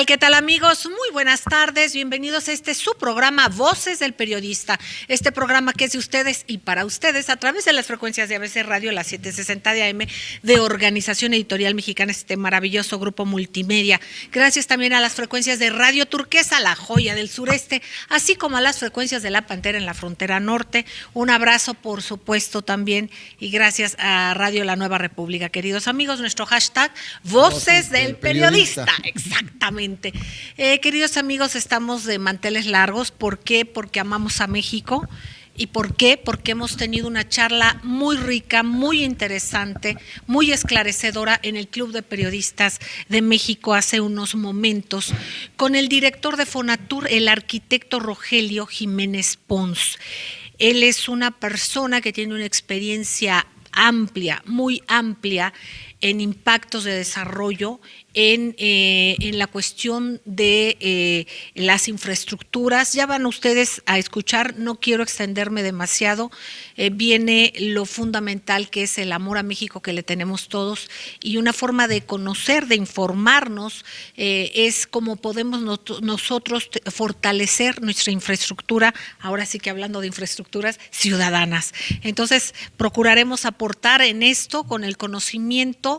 tal? ¿Qué tal, amigos? Muy buenas tardes. Bienvenidos a su programa Voces del Periodista. Este programa que es de ustedes y para ustedes a través de las frecuencias de ABC Radio, las 760 de AM, de Organización Editorial Mexicana, este maravilloso grupo multimedia. Gracias también a las frecuencias de Radio Turquesa, la joya del sureste, así como a las frecuencias de La Pantera en la frontera norte. Un abrazo, por supuesto, también, y gracias a Radio La Nueva República. Queridos amigos, nuestro hashtag Voces del Periodista. Exactamente. Queridos amigos, estamos de manteles largos. ¿Por qué? Porque amamos a México. ¿Y por qué? Porque hemos tenido una charla muy rica, muy interesante, muy esclarecedora en el Club de Periodistas de México hace unos momentos con el director de Fonatur, el arquitecto Rogelio Jiménez Pons. Él es una persona que tiene una experiencia amplia, muy amplia, en impactos de desarrollo, en la cuestión de las infraestructuras. Ya van ustedes a escuchar, no quiero extenderme demasiado, viene lo fundamental que es el amor a México que le tenemos todos, y una forma de conocer, de informarnos, es cómo podemos nosotros fortalecer nuestra infraestructura, ahora sí que hablando de infraestructuras ciudadanas. Entonces, procuraremos aportar en esto con el conocimiento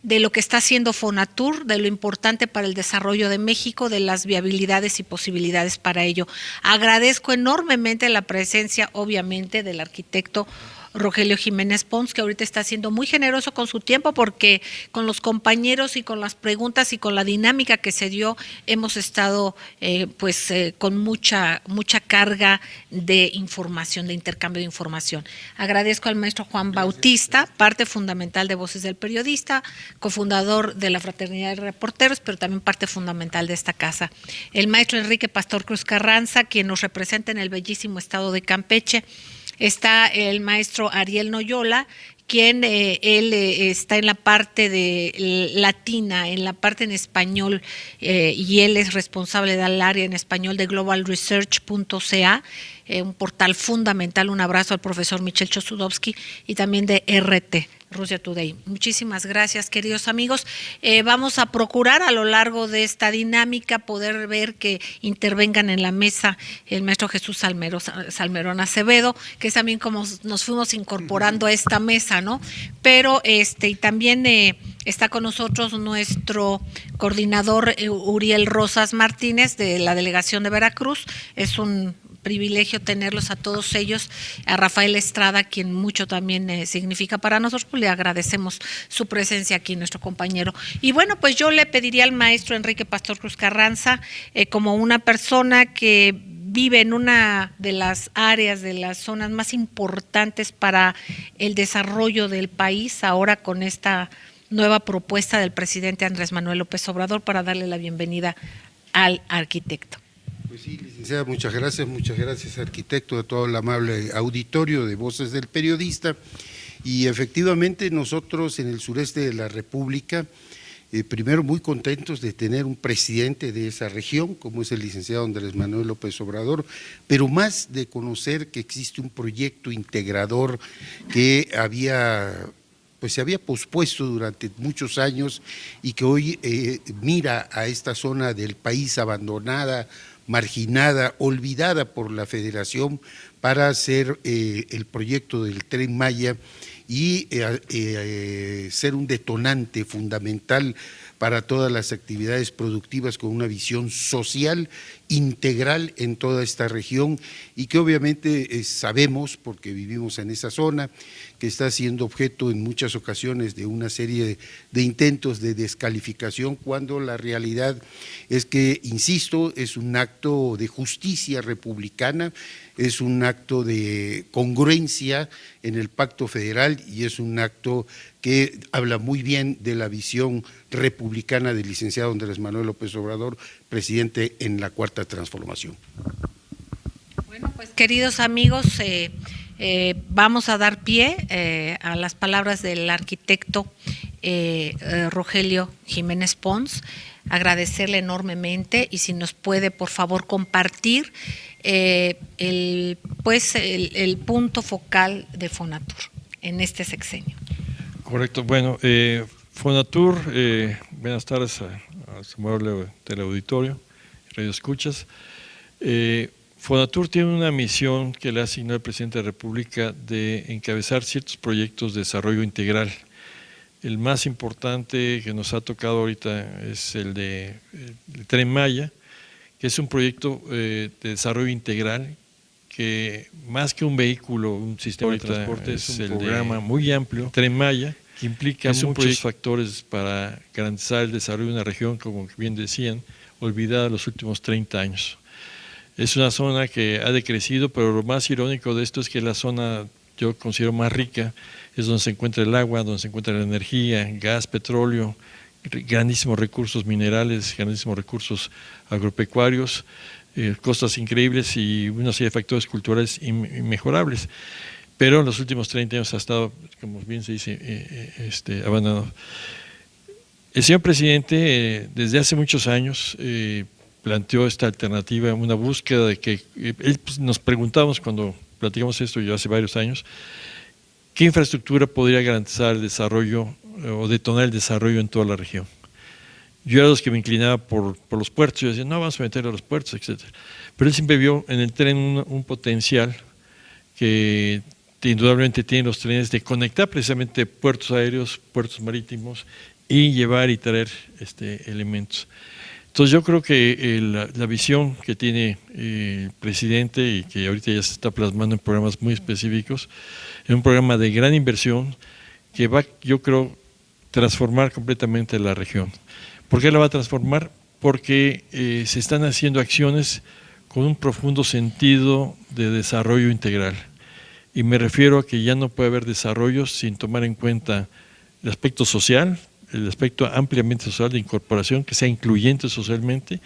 de lo que está haciendo Fonatur, de lo importante para el desarrollo de México, de las viabilidades y posibilidades para ello. Agradezco enormemente la presencia, obviamente, del arquitecto Rogelio Jiménez Pons, que ahorita está siendo muy generoso con su tiempo, porque con los compañeros y con las preguntas y con la dinámica que se dio, hemos estado con mucha carga de información, de intercambio de información. Agradezco al maestro Juan Bautista, parte fundamental de Voces del Periodista, cofundador de la Fraternidad de Reporteros, pero también parte fundamental de esta casa. El maestro Enrique Pastor Cruz Carranza, quien nos representa en el bellísimo estado de Campeche. Está el maestro Ariel Noyola, quien él está en la parte de latina, en la parte en español, y él es responsable del área en español de globalresearch.ca, un portal fundamental. Un abrazo al profesor Michel Chosudowski, y también de RT, Russia Today. Muchísimas gracias, queridos amigos. Vamos a procurar a lo largo de esta dinámica poder ver que intervengan en la mesa el maestro Jesús Salmerón Acevedo, que es también como nos fuimos incorporando a esta mesa, ¿no? Pero y también está con nosotros nuestro coordinador Uriel Rosas Martínez, de la delegación de Veracruz. Es un privilegio tenerlos a todos ellos, a Rafael Estrada, quien mucho también significa para nosotros, pues le agradecemos su presencia aquí, nuestro compañero. Y bueno, pues yo le pediría al maestro Enrique Pastor Cruz Carranza, como una persona que vive en una de las áreas, de las zonas más importantes para el desarrollo del país, ahora con esta nueva propuesta del presidente Andrés Manuel López Obrador, para darle la bienvenida al arquitecto. Pues sí, licenciada, muchas gracias, arquitecto, a todo el amable auditorio de Voces del Periodista. Y efectivamente nosotros en el sureste de la República, primero muy contentos de tener un presidente de esa región, como es el licenciado Andrés Manuel López Obrador, pero más de conocer que existe un proyecto integrador que se había pospuesto durante muchos años, y que hoy mira a esta zona del país abandonada, marginada, olvidada por la Federación, para hacer el proyecto del Tren Maya y ser un detonante fundamental para todas las actividades productivas, con una visión social integral en toda esta región, y que obviamente sabemos, porque vivimos en esa zona, que está siendo objeto en muchas ocasiones de una serie de intentos de descalificación, cuando la realidad es que, insisto, es un acto de justicia republicana, es un acto de congruencia en el Pacto Federal, y es un acto que habla muy bien de la visión republicana del licenciado Andrés Manuel López Obrador, presidente en la Cuarta Transformación. Bueno, pues queridos amigos, vamos a dar pie a las palabras del arquitecto Rogelio Jiménez Pons, agradecerle enormemente, y si nos puede por favor compartir el punto focal de Fonatur en este sexenio. Correcto. Bueno, Fonatur, buenas tardes a a su amable teleauditorio, radio escuchas. Fonatur tiene una misión que le ha asignado el presidente de la República de encabezar ciertos proyectos de desarrollo integral. El más importante que nos ha tocado ahorita es el Tren Maya, que es un proyecto de desarrollo integral que más que un vehículo, un sistema de transporte, es un programa muy amplio, Tren Maya, que implica muchos factores para garantizar el desarrollo de una región, como bien decían, olvidada los últimos 30 años. Es una zona que ha decrecido, pero lo más irónico de esto es que la zona, yo considero más rica, es donde se encuentra el agua, donde se encuentra la energía, gas, petróleo, grandísimos recursos minerales, grandísimos recursos agropecuarios, costas increíbles y una serie de factores culturales inmejorables. Pero en los últimos 30 años ha estado, como bien se dice, abandonado. El señor presidente, desde hace muchos años, planteó esta alternativa, una búsqueda de que nos preguntábamos cuando platicamos esto yo hace varios años, ¿qué infraestructura podría garantizar el desarrollo o detonar el desarrollo en toda la región? Yo era de los que me inclinaba por los puertos, yo decía, no, vamos a meter a los puertos, etc. Pero él siempre vio en el tren un potencial que indudablemente tiene los trenes de conectar precisamente puertos aéreos, puertos marítimos y llevar y traer elementos. Entonces yo creo que la visión que tiene el presidente y que ahorita ya se está plasmando en programas muy específicos, es un programa de gran inversión que va, yo creo, transformar completamente la región. ¿Por qué la va a transformar? Porque se están haciendo acciones con un profundo sentido de desarrollo integral. Y me refiero a que ya no puede haber desarrollo sin tomar en cuenta el aspecto social, el aspecto ampliamente social de incorporación, que sea incluyente socialmente,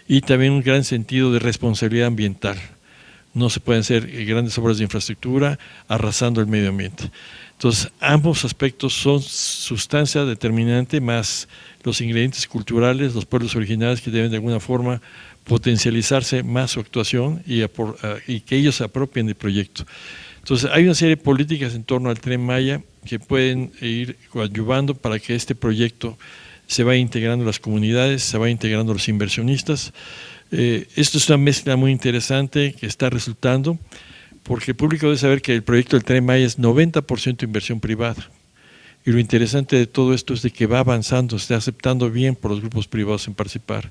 y también un gran sentido de responsabilidad ambiental. No se pueden hacer grandes obras de infraestructura arrasando el medio ambiente. Entonces, ambos aspectos son sustancia determinante, más los ingredientes culturales, los pueblos originarios que deben de alguna forma potencializarse más su actuación y que ellos se apropien del proyecto. Entonces, hay una serie de políticas en torno al Tren Maya que pueden ir coadyuvando para que este proyecto se vaya integrando las comunidades, se vaya integrando los inversionistas. Esto es una mezcla muy interesante que está resultando, porque el público debe saber que el proyecto del Tren Maya es 90% inversión privada. Y lo interesante de todo esto es de que va avanzando, se está aceptando bien por los grupos privados en participar.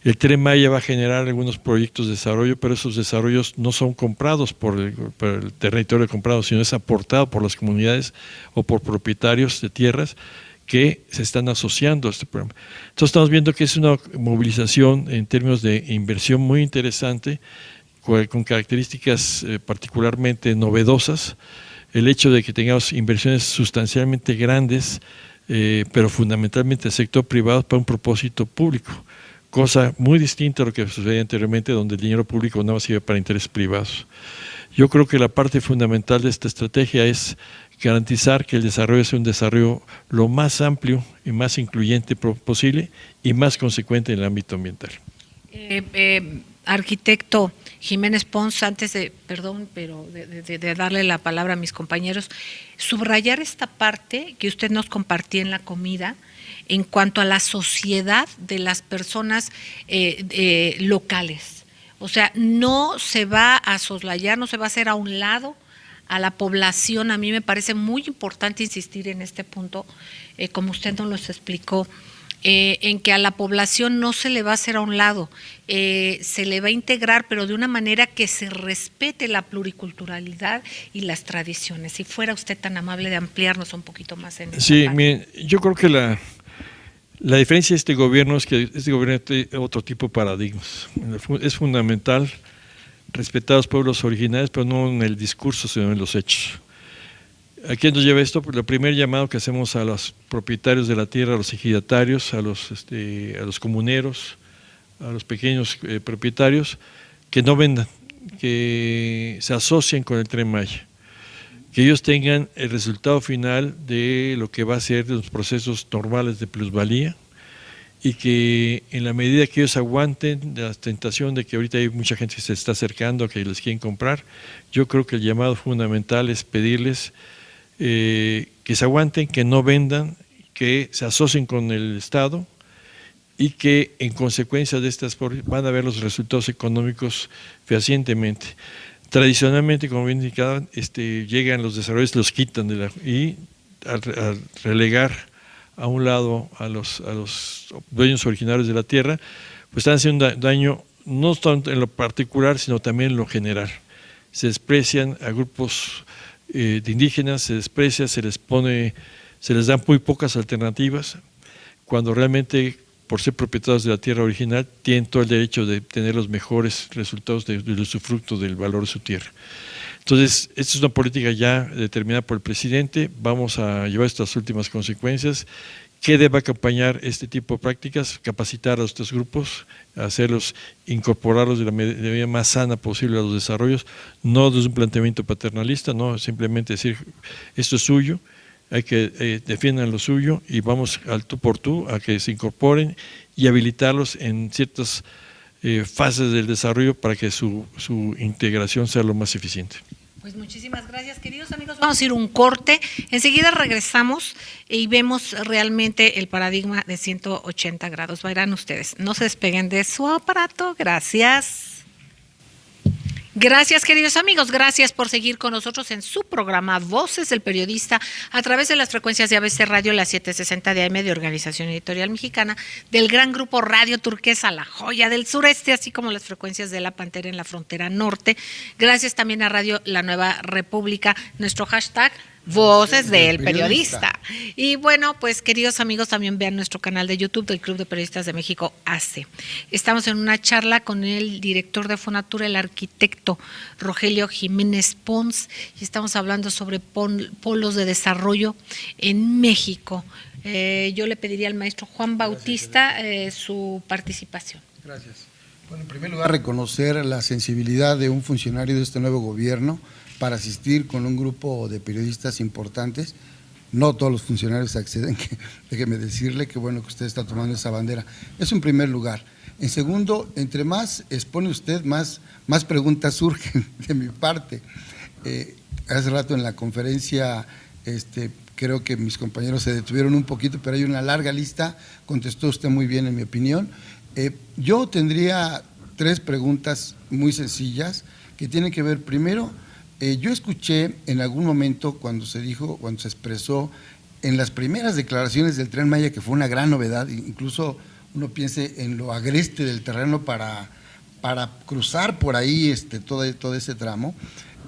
El Tren Maya va a generar algunos proyectos de desarrollo, pero esos desarrollos no son comprados por el territorio comprado, sino es aportado por las comunidades o por propietarios de tierras que se están asociando a este programa. Entonces estamos viendo que es una movilización en términos de inversión muy interesante, con características particularmente novedosas. El hecho de que tengamos inversiones sustancialmente grandes, pero fundamentalmente el sector privado para un propósito público, cosa muy distinta a lo que sucedía anteriormente, donde el dinero público nada más iba para intereses privados. Yo creo que la parte fundamental de esta estrategia es garantizar que el desarrollo sea un desarrollo lo más amplio y más incluyente posible y más consecuente en el ámbito ambiental. Arquitecto Jiménez Pons, antes de, perdón, pero de darle la palabra a mis compañeros, subrayar esta parte que usted nos compartía en la comida en cuanto a la sociedad de las personas locales. O sea, no se va a soslayar, no se va a hacer a un lado a la población. A mí me parece muy importante insistir en este punto, como usted nos lo explicó, en que a la población no se le va a hacer a un lado, se le va a integrar, pero de una manera que se respete la pluriculturalidad y las tradiciones. Si fuera usted tan amable de ampliarnos un poquito más en eso. Sí, miren, yo creo que la diferencia de este gobierno es que este gobierno tiene otro tipo de paradigmas. Es fundamental respetar a los pueblos originarios, pero no en el discurso, sino en los hechos. ¿A qué nos lleva esto? Pues el primer llamado que hacemos a los propietarios de la tierra, a los ejidatarios, a los comuneros, a los pequeños propietarios, que no vendan, que se asocien con el Tren Maya, que ellos tengan el resultado final de lo que va a ser de los procesos normales de plusvalía, y que en la medida que ellos aguanten la tentación de que ahorita hay mucha gente que se está acercando, que les quieren comprar, yo creo que el llamado fundamental es pedirles que se aguanten, que no vendan, que se asocien con el Estado y que en consecuencia de estas van a ver los resultados económicos fehacientemente. Tradicionalmente, como bien indicaban, llegan los desarrollos, los quitan y al relegar a un lado a los dueños originarios de la tierra, pues están haciendo daño no tanto en lo particular, sino también en lo general. Se desprecian a grupos de indígenas, se desprecia, se les dan muy pocas alternativas, cuando realmente, por ser propietarios de la tierra original, tienen todo el derecho de tener los mejores resultados de usufructo del valor de su tierra. Entonces, esta es una política ya determinada por el presidente, vamos a llevar estas últimas consecuencias. ¿Qué debe acompañar este tipo de prácticas? Capacitar a estos grupos, hacerlos, incorporarlos de la medida más sana posible a los desarrollos, no desde un planteamiento paternalista, no simplemente decir esto es suyo, hay que defiendan lo suyo y vamos al tú por tú a que se incorporen y habilitarlos en ciertas fases del desarrollo para que su integración sea lo más eficiente. Pues muchísimas gracias, queridos amigos. Vamos a ir un corte, enseguida regresamos y vemos realmente el paradigma de 180 grados. Verán ustedes, no se despeguen de su aparato. Gracias. Gracias, queridos amigos, gracias por seguir con nosotros en su programa Voces del Periodista a través de las frecuencias de ABC Radio, la 760 de AM de Organización Editorial Mexicana, del gran grupo Radio Turquesa, La Joya del Sureste, así como las frecuencias de La Pantera en la frontera norte. Gracias también a Radio La Nueva República, nuestro hashtag Voces del Periodista. Y bueno, pues queridos amigos, también vean nuestro canal de YouTube del Club de Periodistas de México, ACE. Estamos en una charla con el director de Fonatura, el arquitecto Rogelio Jiménez Pons, y estamos hablando sobre polos de desarrollo en México. Yo le pediría al maestro Juan Bautista su participación. Gracias. Bueno, en primer lugar, reconocer la sensibilidad de un funcionario de este nuevo gobierno para asistir con un grupo de periodistas importantes. No todos los funcionarios acceden, déjeme decirle que bueno que usted está tomando esa bandera. Eso en primer lugar. En segundo, entre más expone usted, más preguntas surgen de mi parte. Hace rato en la conferencia, creo que mis compañeros se detuvieron un poquito, pero hay una larga lista, contestó usted muy bien en mi opinión. Yo tendría 3 preguntas muy sencillas que tienen que ver primero. Yo escuché en algún momento cuando se expresó en las primeras declaraciones del Tren Maya, que fue una gran novedad, incluso uno piense en lo agreste del terreno para cruzar por ahí todo ese tramo,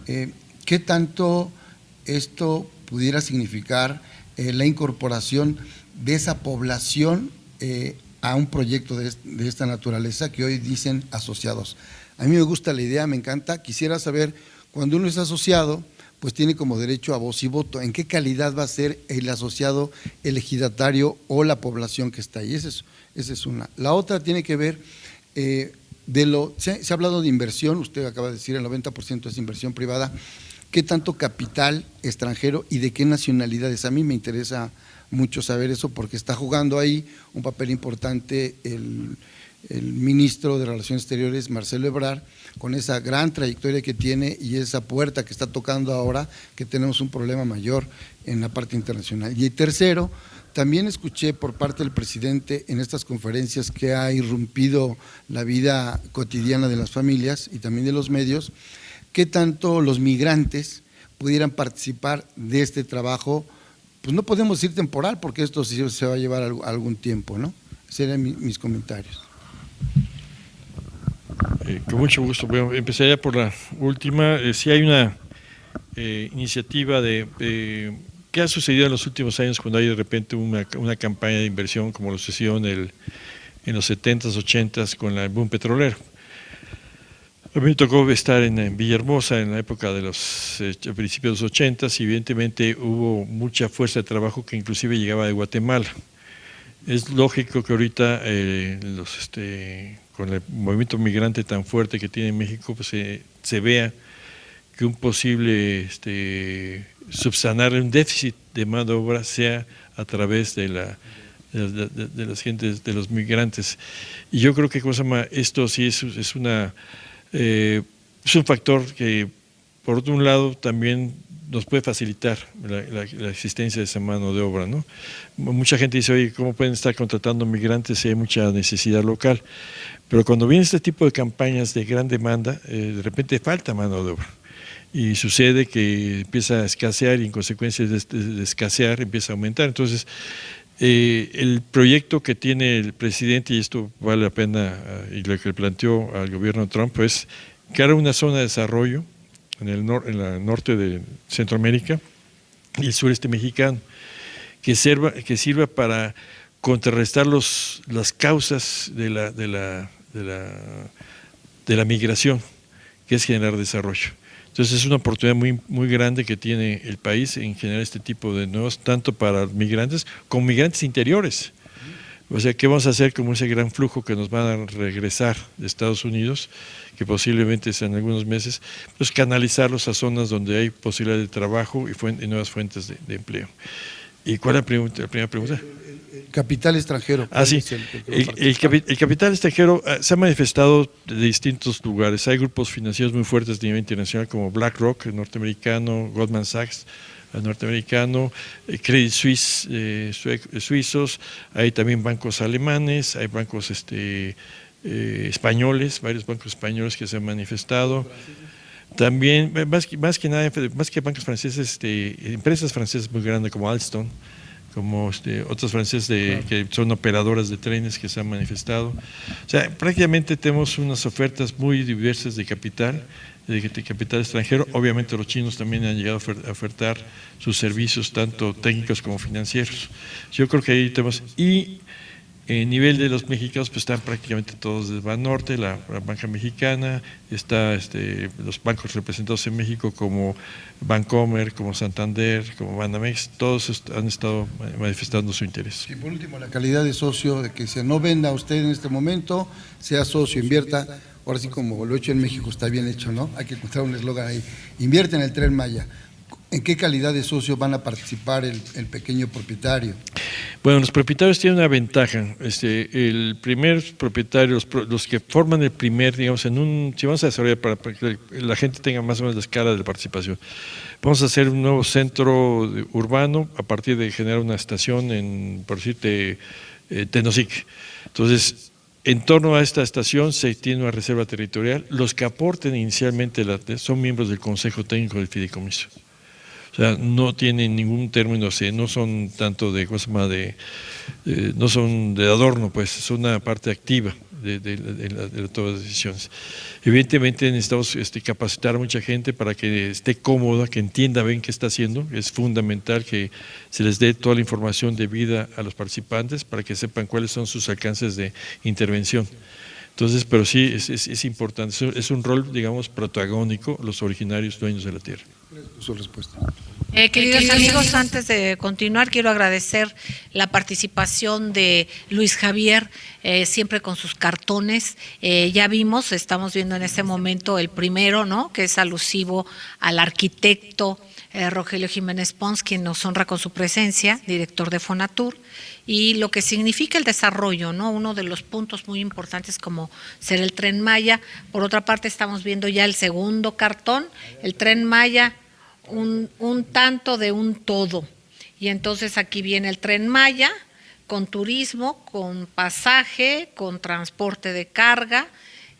¿qué tanto esto pudiera significar la incorporación de esa población a un proyecto de esta naturaleza que hoy dicen asociados? A mí me gusta la idea, me encanta, quisiera saber, cuando uno es asociado, pues tiene como derecho a voz y voto. ¿En qué calidad va a ser el asociado, el ejidatario o la población que está ahí? Esa es una. La otra tiene que ver, se ha hablado de inversión, usted acaba de decir el 90% es inversión privada. ¿Qué tanto capital extranjero y de qué nacionalidades? A mí me interesa mucho saber eso porque está jugando ahí un papel importante el ministro de Relaciones Exteriores, Marcelo Ebrard, con esa gran trayectoria que tiene y esa puerta que está tocando ahora, que tenemos un problema mayor en la parte internacional. Y tercero, también escuché por parte del presidente en estas conferencias que ha irrumpido la vida cotidiana de las familias y también de los medios, qué tanto los migrantes pudieran participar de este trabajo. Pues no podemos decir temporal, porque esto sí se va a llevar algún tiempo, ¿no? Serían mis comentarios. Con mucho gusto. Bueno, empezaría por la última. Si hay una iniciativa ¿qué ha sucedido en los últimos años cuando hay de repente una campaña de inversión como lo sucedió en los 70s, 80s con el boom petrolero? A mí me tocó estar en Villahermosa en la época de principios de los 80s y evidentemente hubo mucha fuerza de trabajo que inclusive llegaba de Guatemala. Es lógico que ahorita con el movimiento migrante tan fuerte que tiene México, pues se vea que un posible subsanar un déficit de mano de obra sea a través de las gentes, de los migrantes. Y yo creo que esto sí es un factor que por otro lado, también nos puede facilitar la existencia de esa mano de obra, ¿no? Mucha gente dice, oye, ¿cómo pueden estar contratando migrantes si hay mucha necesidad local? Pero cuando viene este tipo de campañas de gran demanda, de repente falta mano de obra. Y sucede que empieza a escasear y en consecuencia de escasear empieza a aumentar. Entonces, el proyecto que tiene el presidente, y esto vale la pena, y lo que planteó al gobierno Trump, es crear una zona de desarrollo en el norte de Centroamérica y el sureste mexicano, que sirva para contrarrestar las causas de la migración, que es generar desarrollo. Entonces es una oportunidad muy grande que tiene el país en generar este tipo de nuevos, tanto para migrantes como migrantes interiores. O sea, ¿qué vamos a hacer con ese gran flujo que nos van a regresar de Estados Unidos, que posiblemente sean algunos meses? Pues canalizarlos a zonas donde hay posibilidad de trabajo y nuevas fuentes de empleo. ¿Y cuál es la primera pregunta? El capital extranjero. Sí. El capital extranjero se ha manifestado de distintos lugares. Hay grupos financieros muy fuertes de nivel internacional como BlackRock, el norteamericano, Goldman Sachs, el norteamericano, Credit Suisse, suizos, hay también bancos alemanes, hay bancos españoles, varios bancos españoles que se han manifestado. También, más que bancos franceses, empresas francesas muy grandes como Alstom, como otros franceses que son operadoras de trenes que se han manifestado. O sea, prácticamente tenemos unas ofertas muy diversas de capital extranjero. Obviamente los chinos también han llegado a ofertar sus servicios, tanto técnicos como financieros. Yo creo que ahí tenemos, y en nivel de los mexicanos, pues están prácticamente todos de Banorte, la banca mexicana, está los bancos representados en México como Bancomer, como Santander, como Banamex, todos han estado manifestando su interés. Y por último, la calidad de socio, de que se no venda usted en este momento, sea socio, invierta. Ahora sí, como lo hecho en México está bien hecho, ¿no? Hay que encontrar un eslogan ahí. Invierte en el Tren Maya. ¿En qué calidad de socio van a participar el pequeño propietario? Bueno, los propietarios tienen una ventaja. El primer propietario, los que forman el primer, digamos, si vamos a desarrollar para que la gente tenga más o menos la escala de la participación, vamos a hacer un nuevo centro urbano a partir de generar una estación por decirte, Tenosique. Entonces, en torno a esta estación se tiene una reserva territorial. Los que aporten inicialmente son miembros del Consejo Técnico del Fideicomiso. O sea, no tienen ningún término, no son tanto no son de adorno, pues, son una parte activa de todas las decisiones. Evidentemente necesitamos capacitar a mucha gente para que esté cómoda, que entienda bien qué está haciendo. Es fundamental que se les dé toda la información debida a los participantes para que sepan cuáles son sus alcances de intervención. Entonces, pero sí es importante, es un rol, digamos, protagónico, los originarios dueños de la tierra. Su respuesta. Queridos amigos, antes de continuar, quiero agradecer la participación de Luis Javier, siempre con sus cartones. Ya estamos viendo en este momento el primero, ¿no?, que es alusivo al arquitecto Rogelio Jiménez Pons, quien nos honra con su presencia, director de Fonatur, y lo que significa el desarrollo, ¿no?, uno de los puntos muy importantes como ser el Tren Maya. Por otra parte, estamos viendo ya el segundo cartón, el Tren Maya, un tanto de un todo. Y entonces aquí viene el Tren Maya con turismo, con pasaje, con transporte de carga,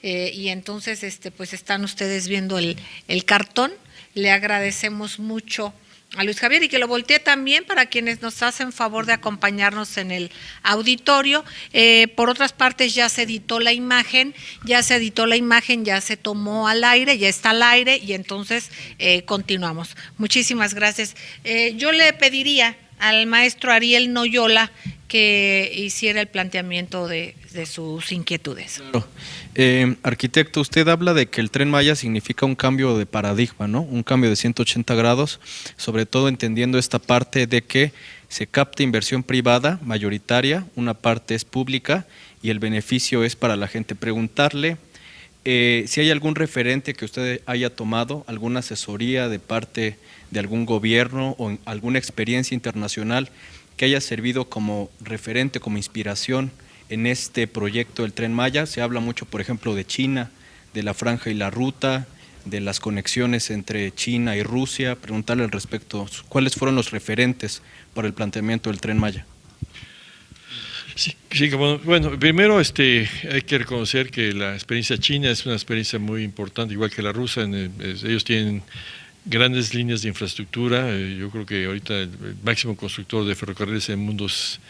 y entonces pues están ustedes viendo el cartón. Le agradecemos mucho a Luis Javier y que lo voltee también para quienes nos hacen favor de acompañarnos en el auditorio. Por otras partes ya se editó la imagen, ya se tomó al aire, ya está al aire y entonces continuamos. Muchísimas gracias. Yo le pediría al maestro Ariel Noyola que hiciera el planteamiento de sus inquietudes. Claro. Arquitecto, usted habla de que el Tren Maya significa un cambio de paradigma, ¿no? Un cambio de 180 grados, sobre todo entendiendo esta parte de que se capta inversión privada mayoritaria, una parte es pública y el beneficio es para la gente. Preguntarle si hay algún referente que usted haya tomado, alguna asesoría de parte de algún gobierno o alguna experiencia internacional que haya servido como referente, como inspiración en este proyecto del Tren Maya. Se habla mucho, por ejemplo, de China, de la Franja y la Ruta, de las conexiones entre China y Rusia, preguntarle al respecto, ¿cuáles fueron los referentes para el planteamiento del Tren Maya? Sí, bueno, primero hay que reconocer que la experiencia china es una experiencia muy importante, igual que la rusa. Ellos tienen grandes líneas de infraestructura. Yo creo que ahorita el máximo constructor de ferrocarriles en el mundo es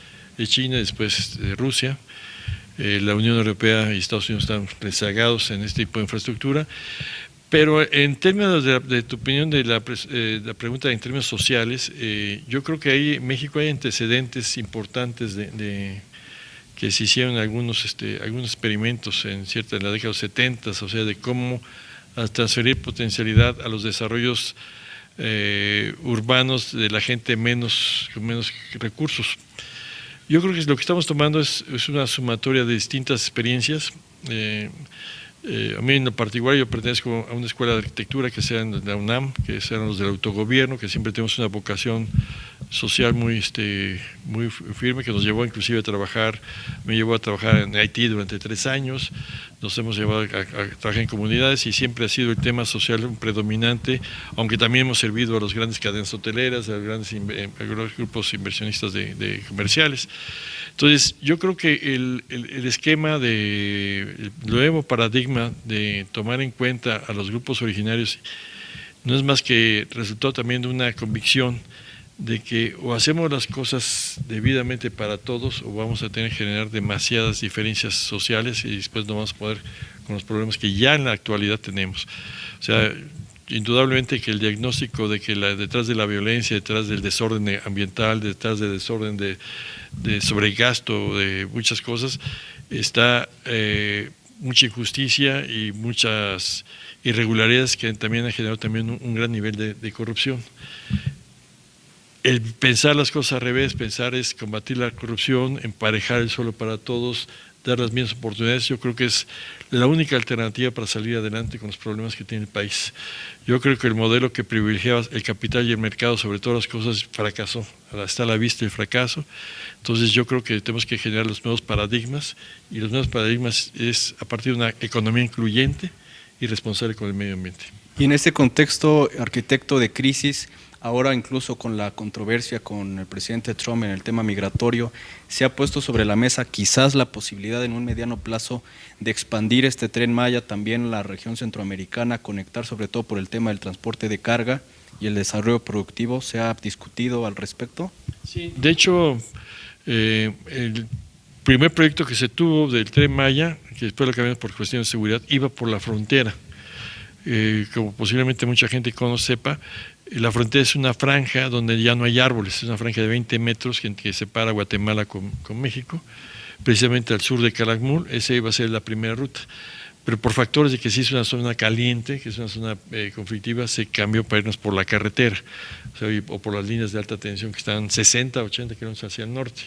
China, después Rusia. La Unión Europea y Estados Unidos están rezagados en este tipo de infraestructura. Pero en términos de tu opinión de la pregunta en términos sociales, yo creo que ahí en México hay antecedentes importantes que se hicieron algunos experimentos en la década de los 70, o sea, de cómo transferir potencialidad a los desarrollos urbanos de la gente con menos recursos. Yo creo que lo que estamos tomando es una sumatoria de distintas experiencias. A mí en lo particular yo pertenezco a una escuela de arquitectura que sea en la UNAM, que sean los del autogobierno, que siempre tenemos una vocación social muy firme, que nos llevó inclusive me llevó a trabajar en Haití durante 3 años, nos hemos llevado a trabajar en comunidades y siempre ha sido el tema social un predominante, aunque también hemos servido a las grandes cadenas hoteleras, a los grupos inversionistas de comerciales. Entonces, yo creo que el esquema el nuevo paradigma de tomar en cuenta a los grupos originarios no es más que resultado también de una convicción de que o hacemos las cosas debidamente para todos o vamos a tener que generar demasiadas diferencias sociales y después no vamos a poder con los problemas que ya en la actualidad tenemos. O sea, indudablemente que el diagnóstico de que detrás de la violencia, detrás del desorden ambiental, detrás del desorden de sobregasto, de muchas cosas, está mucha injusticia y muchas irregularidades que también han generado también un gran nivel de corrupción. El pensar las cosas al revés, pensar es combatir la corrupción, emparejar el suelo para todos, dar las mismas oportunidades, yo creo que es la única alternativa para salir adelante con los problemas que tiene el país. Yo creo que el modelo que privilegiaba el capital y el mercado sobre todas las cosas fracasó, está a la vista el fracaso. Entonces yo creo que tenemos que generar los nuevos paradigmas y los nuevos paradigmas es a partir de una economía incluyente y responsable con el medio ambiente. Y en este contexto, arquitecto, de crisis, ahora incluso con la controversia con el presidente Trump en el tema migratorio, se ha puesto sobre la mesa quizás la posibilidad en un mediano plazo de expandir este Tren Maya también en la región centroamericana, conectar sobre todo por el tema del transporte de carga y el desarrollo productivo. ¿Se ha discutido al respecto? Sí. De hecho, el primer proyecto que se tuvo del Tren Maya, que después lo cambiamos por cuestiones de seguridad, iba por la frontera. Como posiblemente mucha gente sepa, la frontera es una franja donde ya no hay árboles, es una franja de 20 metros que separa Guatemala con México, precisamente al sur de Calakmul. Esa iba a ser la primera ruta, pero por factores de que sí es una zona caliente, que es una zona conflictiva, se cambió para irnos por la carretera, o por las líneas de alta tensión que están 60, 80 kilómetros hacia el norte.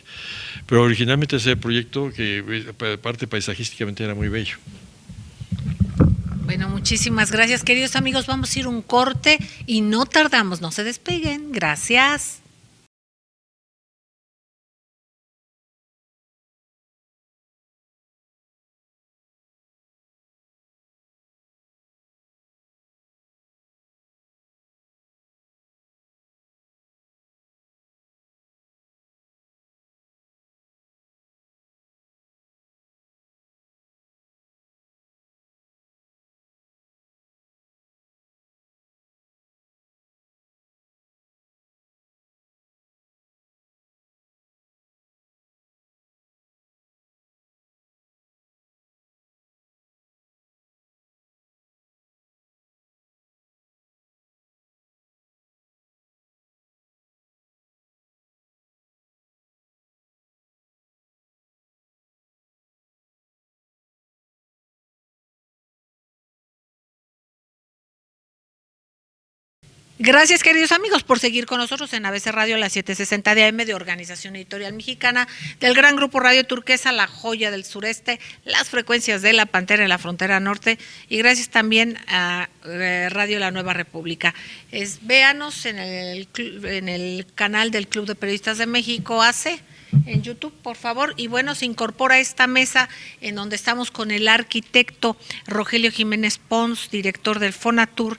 Pero originalmente ese proyecto, que aparte paisajísticamente era muy bello. Bueno, muchísimas gracias, queridos amigos. Vamos a ir un corte y no tardamos, no se despeguen. Gracias. Gracias, queridos amigos, por seguir con nosotros en ABC Radio, la 760 de AM de Organización Editorial Mexicana, del gran grupo Radio Turquesa, La Joya del Sureste, las frecuencias de La Pantera en la frontera norte, y gracias también a Radio La Nueva República. Véanos en el canal del Club de Periodistas de México, AC, en YouTube, por favor. Y bueno, se incorpora a esta mesa en donde estamos con el arquitecto Rogelio Jiménez Pons, director del Fonatur,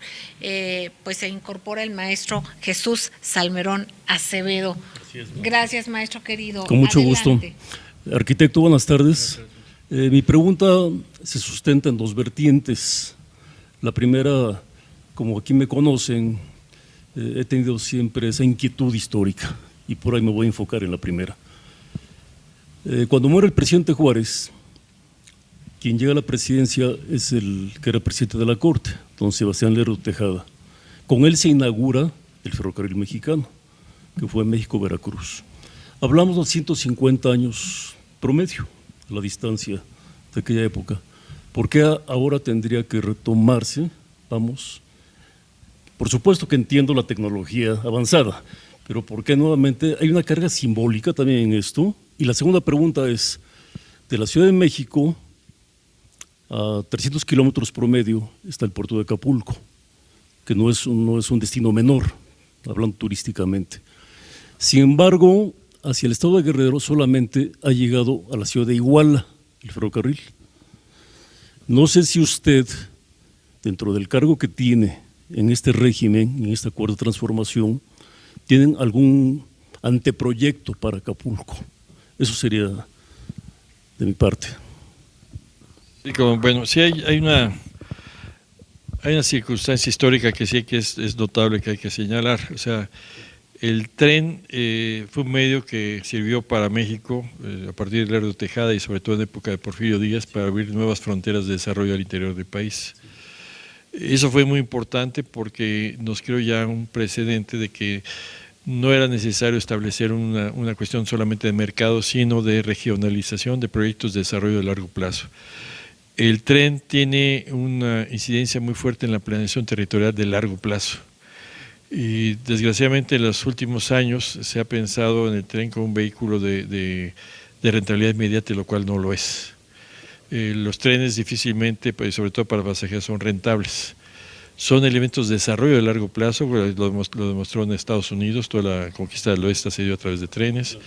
pues se incorpora el maestro Jesús Salmerón Acevedo. Gracias, maestro querido. Con mucho Adelante. gusto. Arquitecto, buenas tardes. Mi pregunta se sustenta en dos vertientes. La primera, como aquí me conocen, he tenido siempre esa inquietud histórica y por ahí me voy a enfocar en la primera. Cuando muere el presidente Juárez, quien llega a la presidencia es el que era presidente de la Corte, don Sebastián Lerdo Tejada. Con él se inaugura el ferrocarril mexicano, que fue México-Veracruz. Hablamos de 150 años promedio, la distancia de aquella época. ¿Por qué ahora tendría que retomarse? Vamos, por supuesto que entiendo la tecnología avanzada, pero ¿por qué nuevamente? Hay una carga simbólica también en esto. Y la segunda pregunta es, de la Ciudad de México a 300 kilómetros promedio está el puerto de Acapulco, que no es un destino menor, hablando turísticamente. Sin embargo, hacia el estado de Guerrero solamente ha llegado a la ciudad de Iguala, el ferrocarril. No sé si usted, dentro del cargo que tiene en este régimen, en esta cuarta transformación, tienen algún anteproyecto para Acapulco. Eso sería de mi parte. Sí, bueno, sí hay una circunstancia histórica que sí que es notable, que hay que señalar. O sea, el tren fue un medio que sirvió para México a partir de Lerdo Tejada y sobre todo en época de Porfirio Díaz para abrir nuevas fronteras de desarrollo al interior del país. Eso fue muy importante porque nos creó ya un precedente de que no era necesario establecer una cuestión solamente de mercado, sino de regionalización de proyectos de desarrollo de largo plazo. El tren tiene una incidencia muy fuerte en la planeación territorial de largo plazo. Y desgraciadamente en los últimos años se ha pensado en el tren como un vehículo de rentabilidad inmediata, lo cual no lo es. Los trenes difícilmente, pues, sobre todo para pasajeros, son rentables. Son elementos de desarrollo de largo plazo, lo demostró en Estados Unidos, toda la conquista del oeste se dio a través de trenes.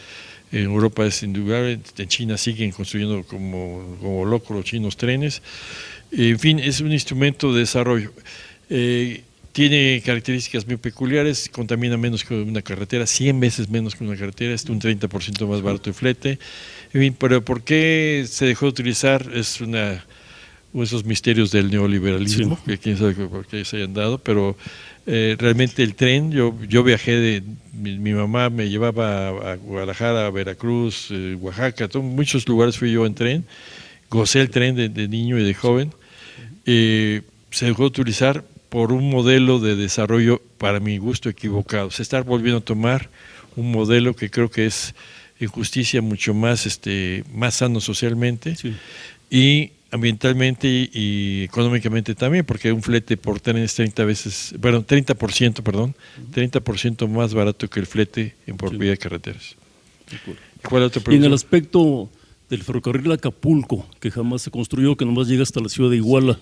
En Europa es indudable, en China siguen construyendo como locos los chinos trenes. En fin, es un instrumento de desarrollo. Tiene características muy peculiares, contamina menos que una carretera, 100 veces menos que una carretera, es un 30% más barato el flete. En fin, pero ¿por qué se dejó de utilizar? Es esos misterios del neoliberalismo, sí, que quién sabe por qué se hayan dado, pero realmente el tren, yo viajé mi mamá me llevaba a Guadalajara, a Veracruz, Oaxaca, muchos lugares fui yo en tren, gocé el tren de niño y de joven, se dejó de utilizar por un modelo de desarrollo, para mi gusto, equivocado. Se está volviendo a tomar un modelo que creo que es en justicia mucho más sano socialmente, sí, y ambientalmente y económicamente también, porque un flete por tren es 30% más barato que el flete por vía de carreteras. ¿Cuál otro y en el aspecto del ferrocarril Acapulco, que jamás se construyó, que nomás llega hasta la ciudad de Iguala?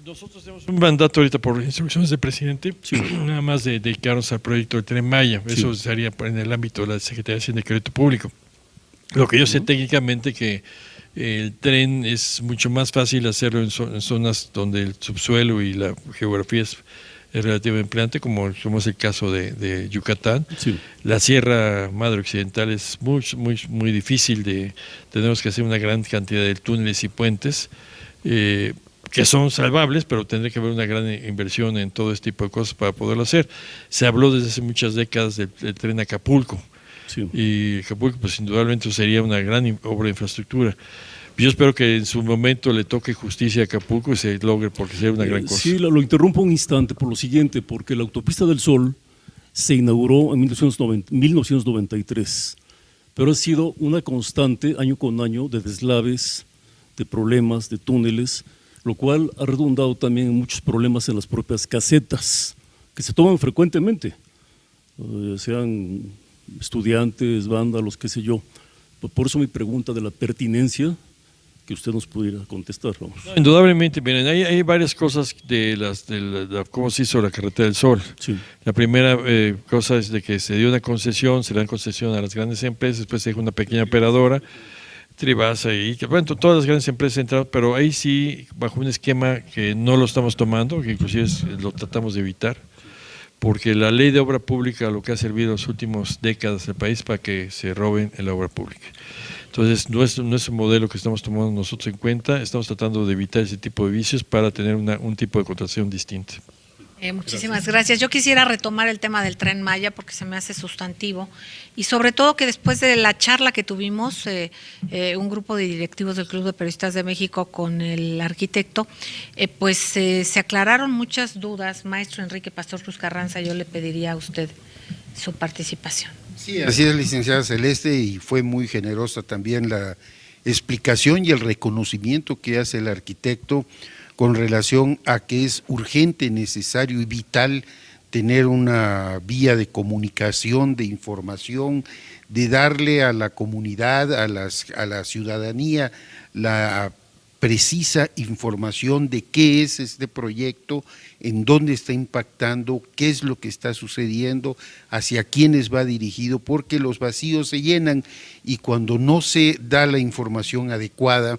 Nosotros tenemos un mandato ahorita por instrucciones del presidente, sí, nada más de dedicarnos al proyecto del Tren Maya. Eso sí, sería en el ámbito de la Secretaría de Hacienda y Crédito Público. Lo que yo sé técnicamente que el tren es mucho más fácil hacerlo en zonas donde el subsuelo y la geografía es relativamente empleante, como es el caso de Yucatán. Sí. La Sierra Madre Occidental es muy difícil, tenemos que hacer una gran cantidad de túneles y puentes que son salvables, pero tendría que haber una gran inversión en todo este tipo de cosas para poderlo hacer. Se habló desde hace muchas décadas del tren Acapulco. Sí. Y Acapulco, pues indudablemente sería una gran obra de infraestructura. Yo espero que en su momento le toque justicia a Acapulco y se logre, porque sería una gran cosa. Sí, lo interrumpo un instante por lo siguiente, porque la Autopista del Sol se inauguró en 1993, pero ha sido una constante año con año de deslaves, de problemas, de túneles, lo cual ha redundado también en muchos problemas en las propias casetas, que se toman frecuentemente, sean estudiantes, vándalos, qué sé yo. Por eso mi pregunta de la pertinencia que usted nos pudiera contestar. Vamos. No, indudablemente, miren, hay varias cosas de cómo se hizo la Carretera del Sol. Sí. La primera cosa es de que se dio una concesión, se le dan concesión a las grandes empresas, después se dejó una pequeña operadora, Tribasa y bueno, todas las grandes empresas entraron, pero ahí sí, bajo un esquema que no lo estamos tomando, que inclusive lo tratamos de evitar, porque la ley de obra pública lo que ha servido en las últimas décadas del país para que se roben en la obra pública. Entonces, no es un modelo que estamos tomando nosotros en cuenta, estamos tratando de evitar ese tipo de vicios para tener un tipo de contratación distinta. Muchísimas gracias. Yo quisiera retomar el tema del Tren Maya porque se me hace sustantivo y sobre todo que después de la charla que tuvimos, un grupo de directivos del Club de Periodistas de México con el arquitecto, pues se aclararon muchas dudas. Maestro Enrique Pastor Cruz Carranza, yo le pediría a usted su participación. Sí, así es, licenciada Celeste, y fue muy generosa también la explicación y el reconocimiento que hace el arquitecto con relación a que es urgente, necesario y vital tener una vía de comunicación, de información, de darle a la comunidad, a la ciudadanía, la precisa información de qué es este proyecto, en dónde está impactando, qué es lo que está sucediendo, hacia quiénes va dirigido, porque los vacíos se llenan y cuando no se da la información adecuada,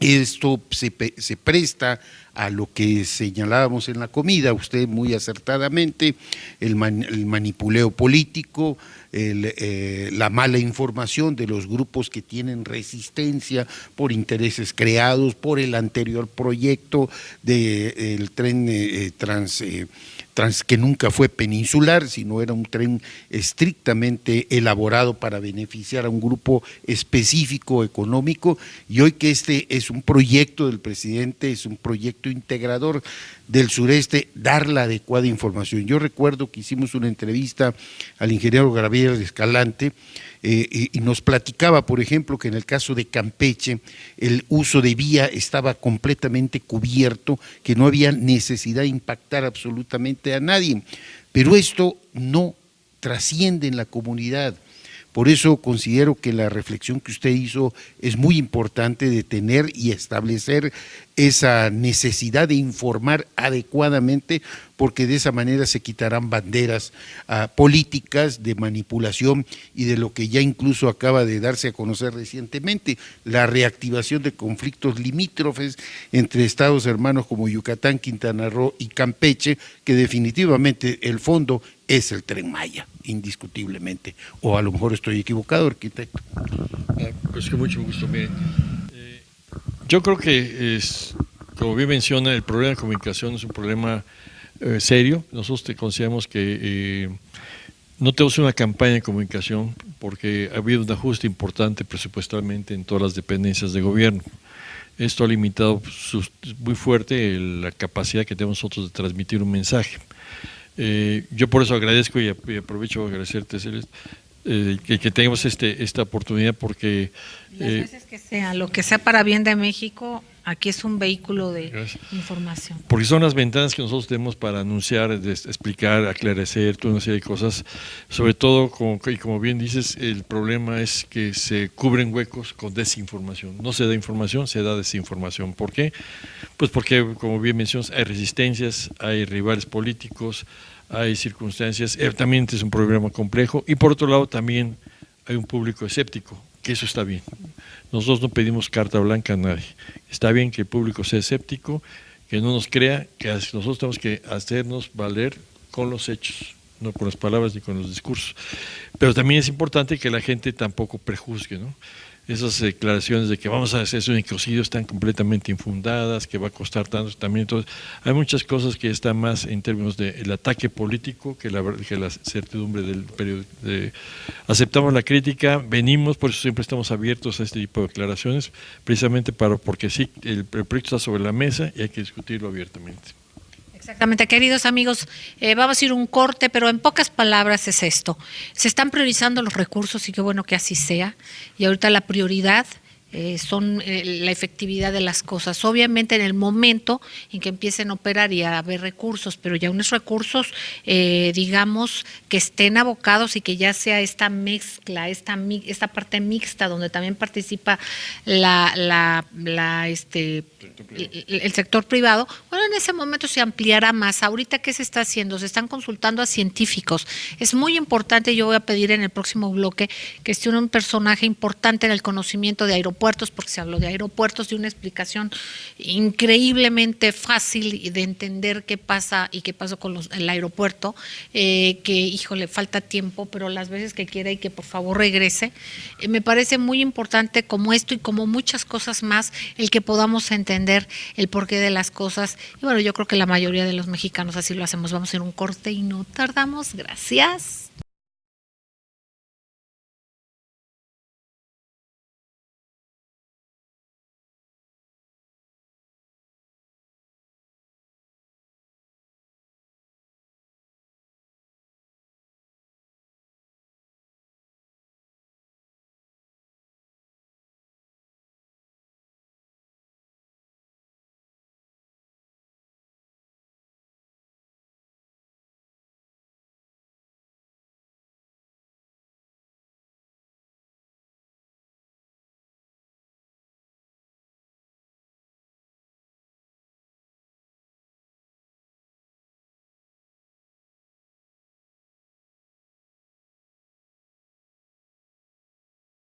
esto se presta a lo que señalábamos en la comida, usted muy acertadamente, el manipuleo político, la mala información de los grupos que tienen resistencia por intereses creados por el anterior proyecto del tren que nunca fue peninsular, sino era un tren estrictamente elaborado para beneficiar a un grupo específico económico, y hoy que este es un proyecto del presidente, es un proyecto integrador del sureste, dar la adecuada información. Yo recuerdo que hicimos una entrevista al ingeniero Gabriel Escalante y nos platicaba, por ejemplo, que en el caso de Campeche el uso de vía estaba completamente cubierto, que no había necesidad de impactar absolutamente a nadie, pero esto no trasciende en la comunidad. Por eso considero que la reflexión que usted hizo es muy importante, de tener y establecer esa necesidad de informar adecuadamente, porque de esa manera se quitarán banderas políticas de manipulación y de lo que ya incluso acaba de darse a conocer recientemente, la reactivación de conflictos limítrofes entre estados hermanos como Yucatán, Quintana Roo y Campeche, que definitivamente el fondo es el Tren Maya, indiscutiblemente. O a lo mejor estoy equivocado, arquitecto. Pues que mucho gusto. Miren, yo creo que, como bien menciona, el problema de comunicación es un problema serio. Nosotros consideramos que no tenemos una campaña de comunicación porque ha habido un ajuste importante presupuestalmente en todas las dependencias de gobierno. Esto ha limitado muy fuerte la capacidad que tenemos nosotros de transmitir un mensaje. Yo por eso agradezco y aprovecho a agradecerte, Celeste, que tengamos esta oportunidad, porque las veces que sea, lo que sea para bien de México, aquí es un vehículo de información. Porque son las ventanas que nosotros tenemos para anunciar, explicar, aclarecer, toda una serie de cosas. Sobre todo, como bien dices, el problema es que se cubren huecos con desinformación. No se da información, se da desinformación. ¿Por qué? Pues porque, como bien mencionas, hay resistencias, hay rivales políticos, hay circunstancias. También es un problema complejo. Y por otro lado, también hay un público escéptico, que eso está bien. Nosotros no pedimos carta blanca a nadie. Está bien que el público sea escéptico, que no nos crea, que nosotros tenemos que hacernos valer con los hechos, no con las palabras ni con los discursos. Pero también es importante que la gente tampoco prejuzgue, ¿no? Esas declaraciones de que vamos a hacer un ecocidio están completamente infundadas, que va a costar tanto también. Entonces, hay muchas cosas que están más en términos del ataque político que la certidumbre del periodo. Aceptamos la crítica, venimos, por eso siempre estamos abiertos a este tipo de declaraciones, precisamente porque sí, el proyecto está sobre la mesa y hay que discutirlo abiertamente. Exactamente, queridos amigos, vamos a ir un corte, pero en pocas palabras es esto. Se están priorizando los recursos y qué bueno que así sea. Y ahorita la prioridad son la efectividad de las cosas. Obviamente en el momento en que empiecen a operar y a haber recursos, pero ya unos recursos, digamos, que estén abocados y que ya sea esta mezcla, esta parte mixta donde también participa el sector privado, bueno, en ese momento se ampliará más. Ahorita, ¿qué se está haciendo? Se están consultando a científicos. Es muy importante, yo voy a pedir en el próximo bloque que esté un personaje importante en el conocimiento de aeropuertos, porque se habló de aeropuertos, de una explicación increíblemente fácil de entender qué pasa y qué pasó con el aeropuerto, que, híjole, falta tiempo, pero las veces que quiera y que por favor regrese. Me parece muy importante como esto y como muchas cosas más, el que podamos entender el porqué de las cosas. Y bueno, yo creo que la mayoría de los mexicanos así lo hacemos. Vamos a hacer un corte y no tardamos. Gracias.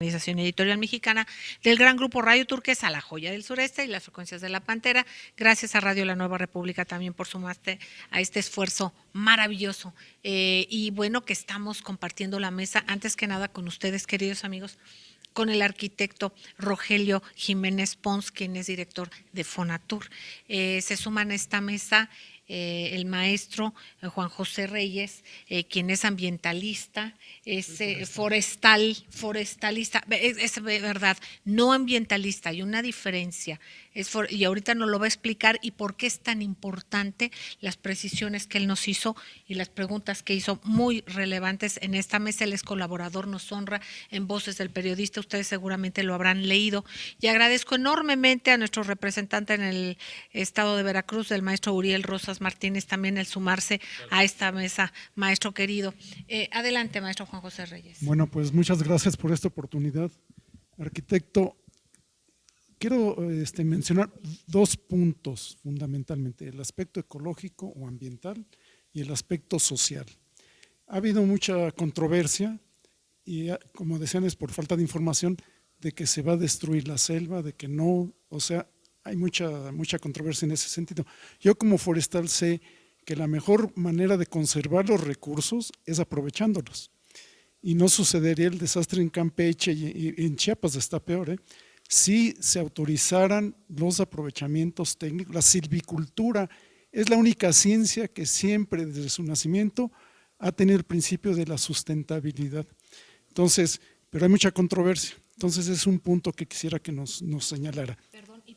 Organización Editorial Mexicana, del gran grupo Radio Turquesa, La Joya del Sureste y las frecuencias de la Pantera. Gracias a Radio La Nueva República también por sumarse a este esfuerzo maravilloso. Y bueno, que estamos compartiendo la mesa, antes que nada con ustedes, queridos amigos, con el arquitecto Rogelio Jiménez Pons, quien es director de Fonatur. Se suman a esta mesa el maestro Juan José Reyes, quien es ambientalista, es forestalista, es verdad, no ambientalista, hay una diferencia, y ahorita nos lo va a explicar y por qué es tan importante las precisiones que él nos hizo y las preguntas que hizo muy relevantes en esta mesa. Él es colaborador, nos honra en Voces del Periodista, ustedes seguramente lo habrán leído, y agradezco enormemente a nuestro representante en el estado de Veracruz, el maestro Uriel Rosas Martínez, también el sumarse a esta mesa, maestro querido. Adelante, maestro Juan José Reyes. Bueno, pues muchas gracias por esta oportunidad. Arquitecto, quiero mencionar dos puntos fundamentalmente, el aspecto ecológico o ambiental y el aspecto social. Ha habido mucha controversia y, como decían, es por falta de información de que se va a destruir la selva, de que no, o sea, hay mucha controversia en ese sentido. Yo como forestal sé que la mejor manera de conservar los recursos es aprovechándolos. Y no sucedería el desastre en Campeche y en Chiapas está peor, si se autorizaran los aprovechamientos técnicos. La silvicultura es la única ciencia que siempre desde su nacimiento ha tenido el principio de la sustentabilidad. Entonces, pero hay mucha controversia. Entonces es un punto que quisiera que nos señalara.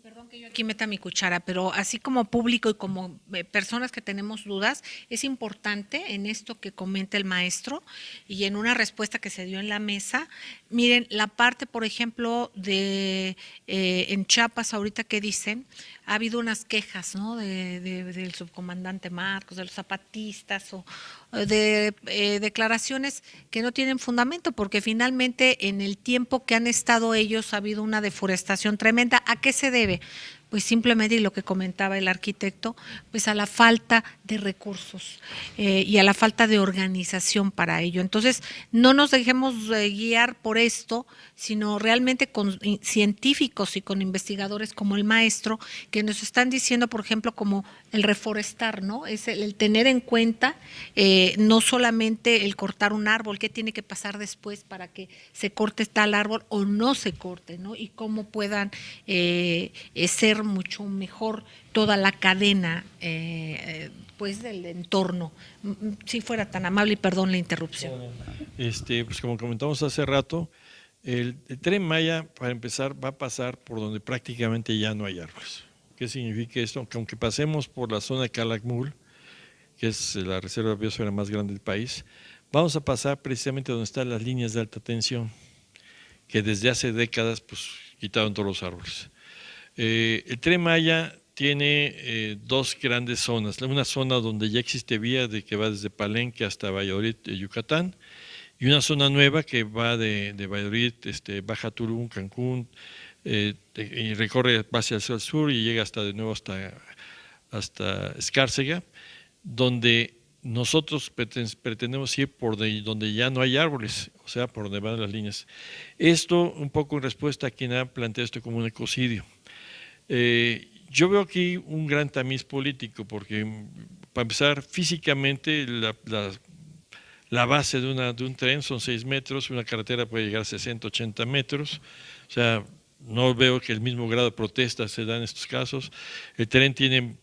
Perdón que yo aquí meta mi cuchara, pero así como público y como personas que tenemos dudas, es importante en esto que comenta el maestro y en una respuesta que se dio en la mesa. Miren, la parte, por ejemplo, de en Chiapas, ahorita que dicen, ha habido unas quejas, ¿no? Del subcomandante Marcos, de los zapatistas o de declaraciones que no tienen fundamento, porque finalmente en el tiempo que han estado ellos ha habido una deforestación tremenda. ¿A qué se debe? Pues simplemente, y lo que comentaba el arquitecto, pues a la falta de recursos y a la falta de organización para ello. Entonces, no nos dejemos guiar por esto, sino realmente con científicos y con investigadores como el maestro, que nos están diciendo, por ejemplo, como el reforestar, ¿no? Es el tener en cuenta no solamente el cortar un árbol, qué tiene que pasar después para que se corte tal árbol o no se corte, ¿no? Y cómo puedan ser mucho mejor toda la cadena pues del entorno. Si fuera tan amable, y perdón la interrupción. Pues como comentamos hace rato, el Tren Maya, para empezar, va a pasar por donde prácticamente ya no hay árboles. ¿Qué significa esto? Que aunque pasemos por la zona de Calakmul, que es la reserva biosfera más grande del país, vamos a pasar precisamente donde están las líneas de alta tensión, que desde hace décadas pues quitaron todos los árboles. El Tren Maya tiene dos grandes zonas, una zona donde ya existe vía que va desde Palenque hasta Valladolid, Yucatán, y una zona nueva que va de Valladolid, baja Tulum, Cancún, y recorre hacia el sur y llega hasta de nuevo hasta Escárcega, donde nosotros pretendemos ir por donde ya no hay árboles, o sea, por donde van las líneas. Esto un poco en respuesta a quien ha planteado esto como un ecocidio. Yo veo aquí un gran tamiz político, porque para empezar, físicamente la base de un tren son 6 metros, una carretera puede llegar a 60, 80 metros, o sea, no veo que el mismo grado de protesta se da en estos casos. El tren tiene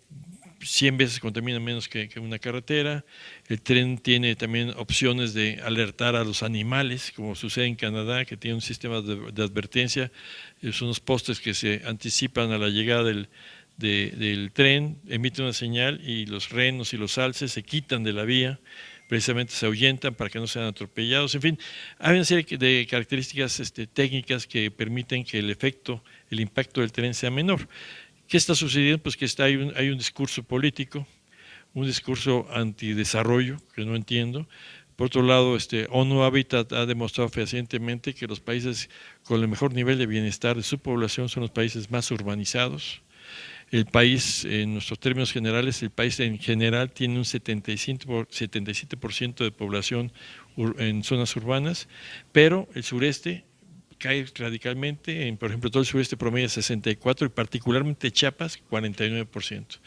100 veces contamina menos que una carretera. El tren tiene también opciones de alertar a los animales, como sucede en Canadá, que tiene un sistema de advertencia. Son unos postes que se anticipan a la llegada del tren, emiten una señal y los renos y los alces se quitan de la vía, precisamente se ahuyentan para que no sean atropellados. En fin, hay una serie de características técnicas que permiten que el impacto del tren sea menor. ¿Qué está sucediendo? Pues que hay un discurso político, un discurso antidesarrollo, que no entiendo. Por otro lado, ONU Habitat ha demostrado fehacientemente que los países con el mejor nivel de bienestar de su población son los países más urbanizados. El país, en nuestros términos generales, el país en general tiene un 77% de población en zonas urbanas, pero el sureste cae radicalmente, por ejemplo, todo el sureste promedio 64% y particularmente Chiapas 49%.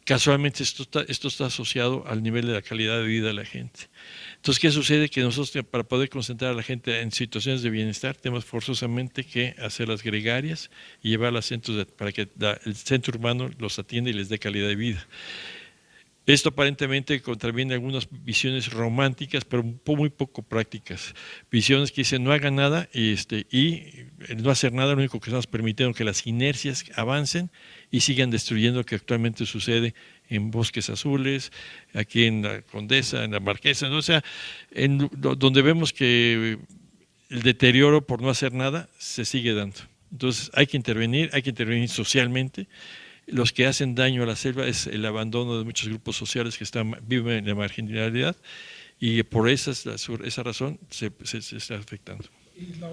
Casualmente esto está asociado al nivel de la calidad de vida de la gente. Entonces, ¿qué sucede? Que nosotros, para poder concentrar a la gente en situaciones de bienestar, tenemos forzosamente que hacer las gregarias y llevarlas a centros para que el centro urbano los atienda y les dé calidad de vida. Esto aparentemente contraviene algunas visiones románticas, pero muy poco prácticas. Visiones que dicen no hagan nada y el no hacer nada lo único que estamos permitiendo que las inercias avancen y sigan destruyendo lo que actualmente sucede en Bosques Azules, aquí en la Condesa, en la Marquesa, ¿no? O sea, donde vemos que el deterioro por no hacer nada se sigue dando. Entonces hay que intervenir socialmente. Los que hacen daño a la selva es el abandono de muchos grupos sociales que viven en la marginalidad y por esa razón se está afectando. Y la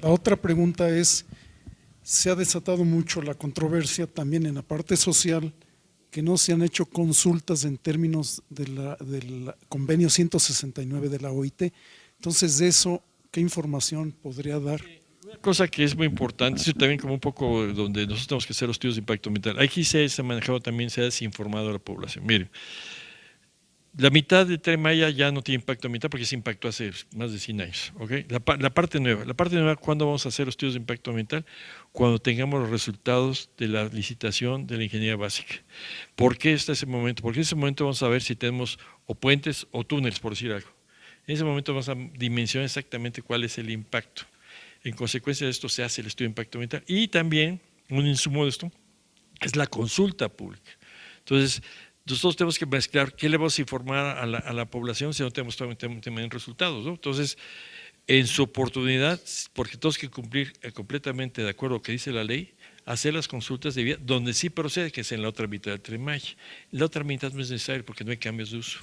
otra pregunta es, se ha desatado mucho la controversia también en la parte social, que no se han hecho consultas en términos del convenio 169 de la OIT. Entonces, de eso, ¿qué información podría dar? Una cosa que es muy importante, eso también como un poco donde nosotros tenemos que hacer los estudios de impacto ambiental. Aquí se ha manejado también, se ha desinformado a la población. Miren, la mitad del Tren Maya ya no tiene impacto ambiental porque se impactó hace más de 100 años. ¿Okay? La parte nueva, ¿cuándo vamos a hacer los estudios de impacto ambiental? Cuando tengamos los resultados de la licitación de la ingeniería básica. ¿Por qué está ese momento? Porque en ese momento vamos a ver si tenemos o puentes o túneles, por decir algo. En ese momento vamos a dimensionar exactamente cuál es el impacto. En consecuencia de esto se hace el estudio de impacto ambiental y también un insumo de esto es la consulta pública. Entonces, nosotros tenemos que mezclar qué le vamos a informar a la población si no tenemos también resultados, ¿no? Entonces, en su oportunidad, porque tenemos que cumplir completamente de acuerdo a lo que dice la ley, hacer las consultas de vía donde sí procede, que es en la otra mitad del Tren Maya. La otra mitad no es necesario porque no hay cambios de uso.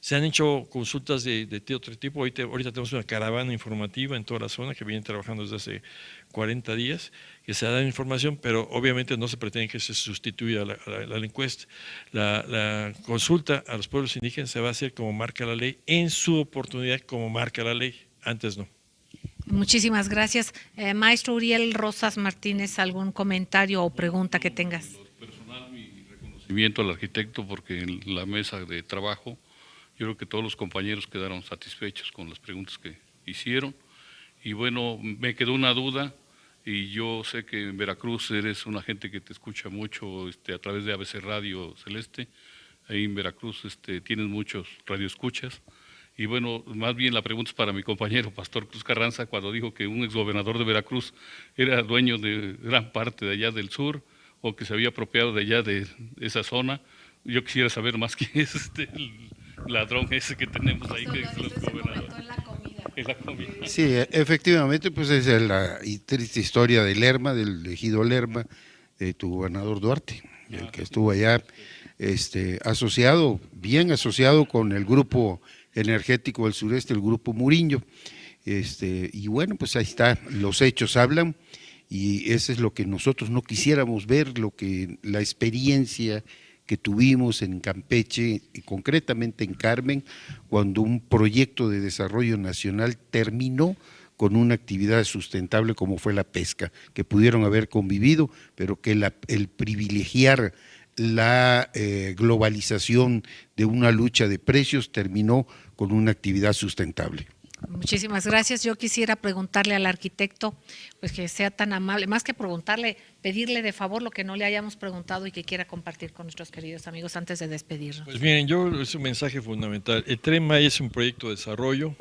Se han hecho consultas de otro tipo. Ahorita tenemos una caravana informativa en toda la zona que viene trabajando desde hace 40 días, que se da información, pero obviamente no se pretende que se sustituya la encuesta. La consulta a los pueblos indígenas se va a hacer como marca la ley, en su oportunidad como marca la ley, antes no. Muchísimas gracias. Maestro Uriel Rosas Martínez, ¿algún comentario o pregunta que tengas? Personal, mi reconocimiento al arquitecto, porque en la mesa de trabajo yo creo que todos los compañeros quedaron satisfechos con las preguntas que hicieron. Y bueno, me quedó una duda, y yo sé que en Veracruz eres una gente que te escucha mucho a través de ABC Radio Celeste. Ahí en Veracruz tienes muchos radioescuchas. Y bueno, más bien la pregunta es para mi compañero Pastor Cruz Carranza, cuando dijo que un exgobernador de Veracruz era dueño de gran parte de allá del sur, o que se había apropiado de allá de esa zona. Yo quisiera saber más quién es el ladrón ese que tenemos ahí, que es el gobernador. En la comida. en la comida. Sí, efectivamente, pues es la triste historia de Lerma, del ejido Lerma, de tu gobernador Duarte, el que estuvo allá asociado, bien asociado con el grupo energético del sureste, el grupo Muriño. Y bueno, pues ahí está, los hechos hablan, y eso es lo que nosotros no quisiéramos ver, la experiencia que tuvimos en Campeche y concretamente en Carmen, cuando un proyecto de desarrollo nacional terminó con una actividad sustentable como fue la pesca, que pudieron haber convivido, pero que el privilegiar la globalización de una lucha de precios terminó con una actividad sustentable. Muchísimas gracias. Yo quisiera preguntarle al arquitecto, pues que sea tan amable, más que preguntarle, pedirle de favor lo que no le hayamos preguntado y que quiera compartir con nuestros queridos amigos antes de despedirnos. Pues miren, es un mensaje fundamental. El Tren Maya es un proyecto de desarrollo,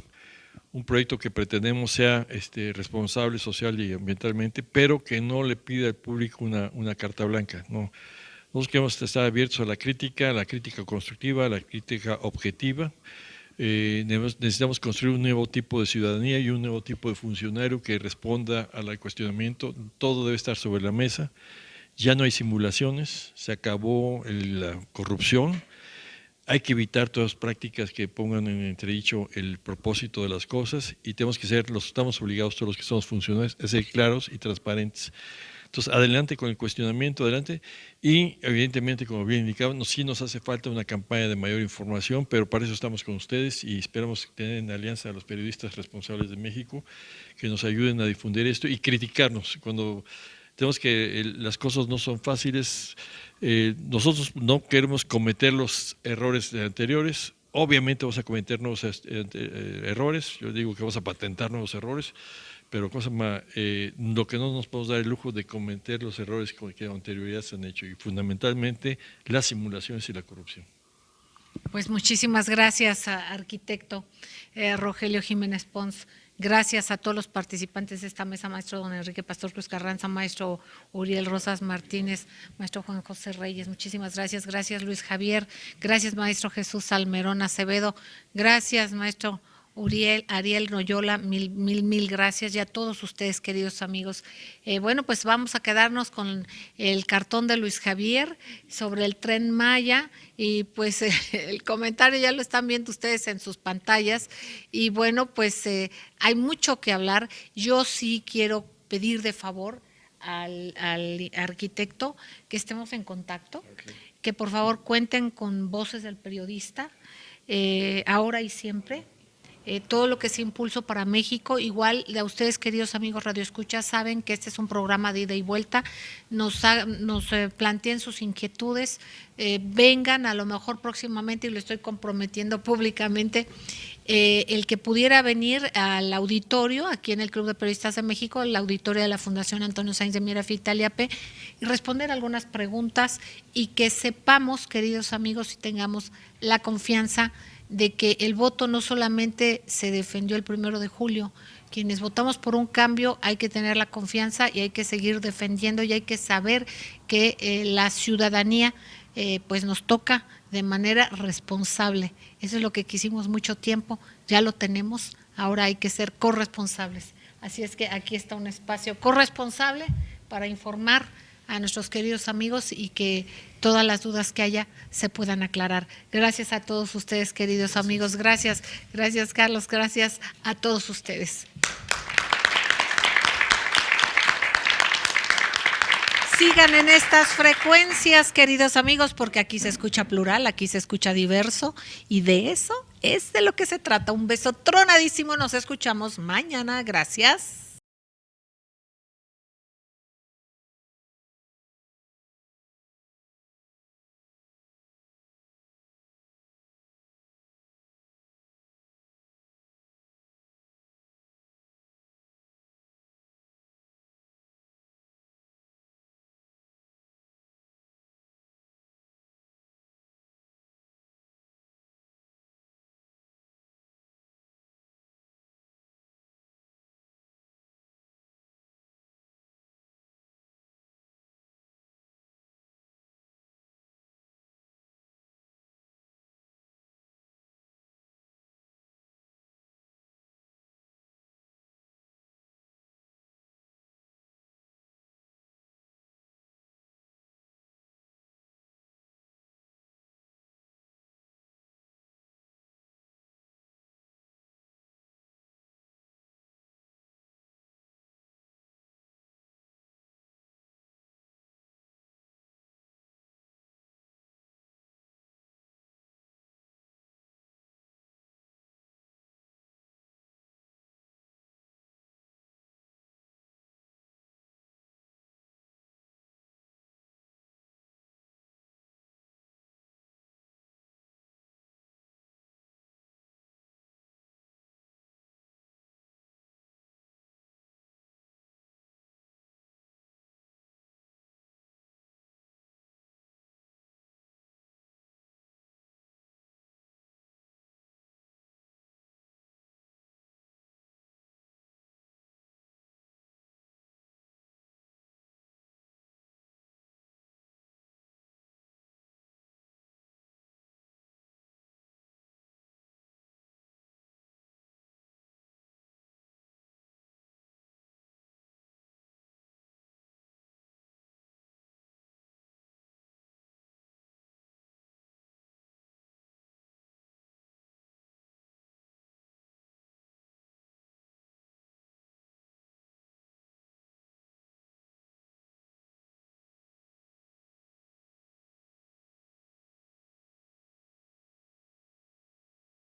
un proyecto que pretendemos sea responsable social y ambientalmente, pero que no le pida al público una carta blanca. No. Nosotros queremos estar abiertos a la crítica constructiva, a la crítica objetiva. Necesitamos construir un nuevo tipo de ciudadanía y un nuevo tipo de funcionario que responda al cuestionamiento. Todo debe estar sobre la mesa. Ya no hay simulaciones, se acabó la corrupción. Hay que evitar todas las prácticas que pongan en entredicho el propósito de las cosas, y tenemos que estamos obligados todos los que somos funcionarios a ser claros y transparentes. Entonces, adelante con el cuestionamiento, adelante, y evidentemente, como bien indicaba, sí nos hace falta una campaña de mayor información, pero para eso estamos con ustedes y esperamos tener en alianza a los periodistas responsables de México que nos ayuden a difundir esto y criticarnos cuando tenemos las cosas no son fáciles. Nosotros no queremos cometer los errores anteriores. Obviamente vamos a cometer nuevos errores, yo digo que vamos a patentar nuevos errores, pero lo que no nos podemos dar el lujo de cometer los errores que anterioridad se han hecho, y fundamentalmente las simulaciones y la corrupción. Pues muchísimas gracias, arquitecto Rogelio Jiménez Pons. Gracias a todos los participantes de esta mesa, maestro don Enrique Pastor Cruz Carranza, maestro Uriel Rosas Martínez, maestro Juan José Reyes, muchísimas gracias. Gracias Luis Javier, gracias maestro Jesús Salmerón Acevedo, gracias maestro Ariel Noyola, mil gracias, y a todos ustedes, queridos amigos. Bueno, pues vamos a quedarnos con el cartón de Luis Javier sobre el Tren Maya, y pues el comentario ya lo están viendo ustedes en sus pantallas, y bueno, pues hay mucho que hablar. Yo sí quiero pedir de favor al arquitecto que estemos en contacto, que por favor cuenten con Voces del Periodista, ahora y siempre. Todo lo que es Impulso para México, igual de a ustedes, queridos amigos radioescuchas, saben que este es un programa de ida y vuelta, nos planteen sus inquietudes, vengan a lo mejor próximamente, y lo estoy comprometiendo públicamente, el que pudiera venir al auditorio, aquí en el Club de Periodistas de México, el auditorio de la Fundación Antonio Sáenz de Miera Fitaliape, y responder algunas preguntas, y que sepamos, queridos amigos, y tengamos la confianza de que el voto no solamente se defendió el 1 de julio, quienes votamos por un cambio hay que tener la confianza y hay que seguir defendiendo, y hay que saber que la ciudadanía pues nos toca de manera responsable. Eso es lo que quisimos mucho tiempo, ya lo tenemos, ahora hay que ser corresponsables. Así es que aquí está un espacio corresponsable para informar a nuestros queridos amigos y que todas las dudas que haya se puedan aclarar. Gracias a todos ustedes, queridos amigos. Gracias Carlos, gracias a todos ustedes. Sigan en estas frecuencias, queridos amigos, porque aquí se escucha plural, aquí se escucha diverso, y de eso es de lo que se trata. Un beso tronadísimo, nos escuchamos mañana. Gracias.